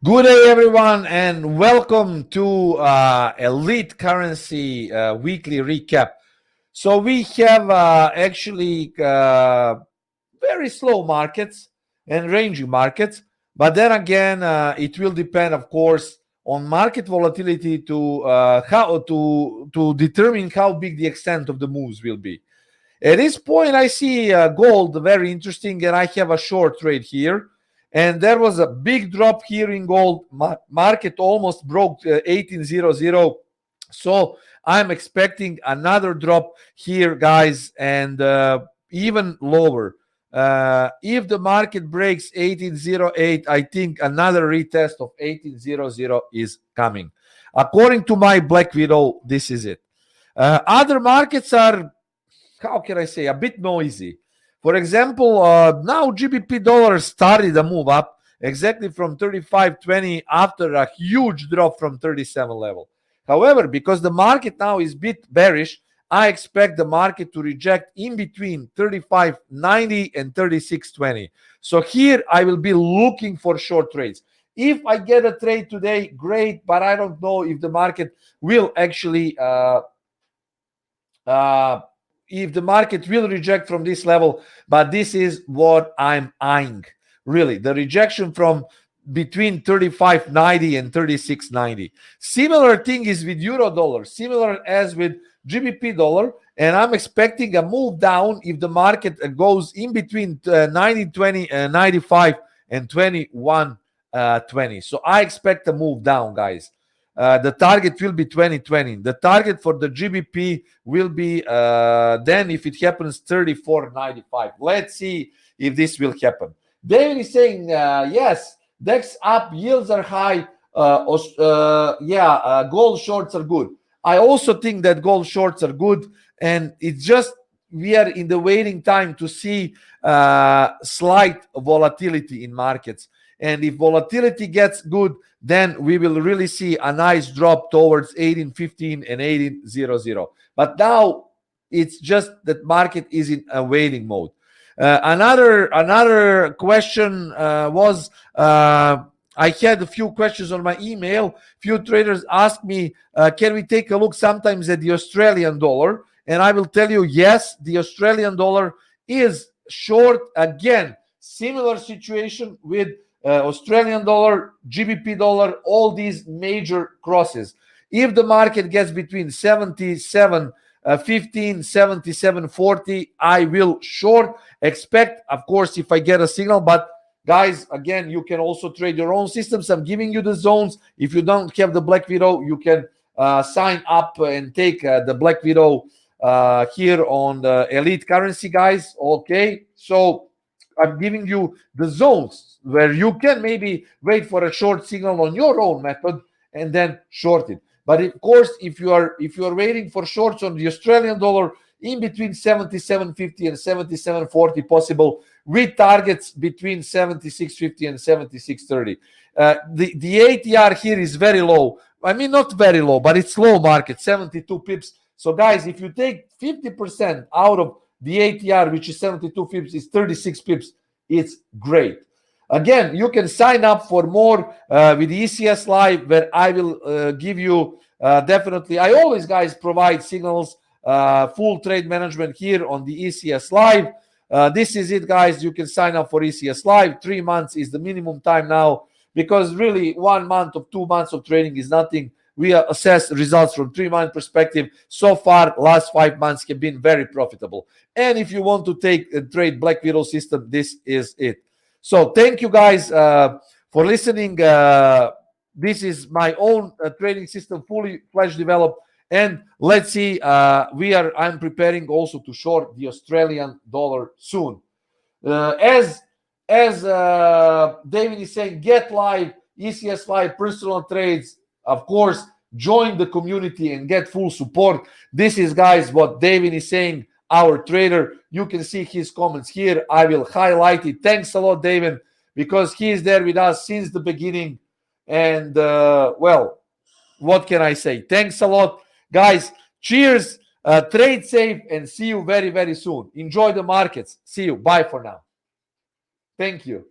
Good day, everyone, and welcome to Elite Currency weekly recap. So we have actually very slow markets and ranging markets, but then again, it will depend, of course, on market volatility to how to determine how big the extent of the moves will be. At this point, I see gold very interesting, and I have a short trade here. And there was a big drop here in gold. Market almost broke 1800. So I'm expecting another drop here, guys, and even lower. If the market breaks 1808, I think another retest of 1800 is coming. According to my Black Widow, this is it. Other markets are, how can I say, a bit noisy. For example, now GBP dollar started a move up exactly from 35.20 after a huge drop from 37 level. However, because the market now is a bit bearish, I expect the market to reject in between 35.90 and 36.20. So here I will be looking for short trades. If I get a trade today, great, but I don't know if the market will actually if the market will reject from this level, but this is what I'm eyeing. Really, the rejection from between 35.90 and 36.90. Similar thing is with euro dollar, similar as with GBP dollar, and I'm expecting a move down if the market goes in between 90.20, 95 and 21.20. So I expect a move down, guys. The target will be 2020. The target for the GBP will be then, if it happens, 34.95. Let's see if this will happen. David is saying, yes, DEX up, yields are high. Gold shorts are good. I also think that gold shorts are good, and it's just we are in the waiting time to see slight volatility in markets. And if volatility gets good, then we will really see a nice drop towards 1815 and 1800. But now it's just that market is in a waiting mode. Another question was I had a few questions on my email. Few traders asked me, can we take a look sometimes at the Australian dollar? And I will tell you, yes, the Australian dollar is short again. Similar situation with Australian dollar, GBP dollar, all these major crosses. If the market gets between 77.15, 77.40, I will short. Expect, of course, if I get a signal, but guys, again, you can also trade your own systems. I'm giving you the zones. If you don't have the Black Widow, you can sign up and take the Black Widow here on the Elite Currency, guys. Okay, so I'm giving you the zones where you can maybe wait for a short signal on your own method and then short it. But of course, if you are waiting for shorts on the Australian dollar in between 77.50 and 77.40 possible, with targets between 76.50 and 76.30. The ATR here is very low. I mean, not very low, but it's low market, 72 pips. So guys, if you take 50% out of the ATR, which is 72 pips, is 36 pips. It's great. Again, you can sign up for more with the ecsLIVE, where I will give you definitely. I always, guys, provide signals, full trade management here on the ecsLIVE. This is it, guys. You can sign up for ecsLIVE. 3 months is the minimum time now, because really 1 month or 2 months of trading is nothing. We assess results from 3-month perspective. So far, last 5 months have been very profitable. And if you want to take a trade Black Widow system, this is it. So thank you, guys, for listening. This is my own trading system, fully fledged developed. And let's see, I'm preparing also to short the Australian dollar soon. As David is saying, get live, ecsLIVE, personal trades. Of course, join the community and get full support. This is, guys, what David is saying, our trader. You can see his comments here. I will highlight it. Thanks a lot, David, because he is there with us since the beginning. And, well, what can I say? Thanks a lot, guys. Cheers. Trade safe and see you very, very soon. Enjoy the markets. See you. Bye for now. Thank you.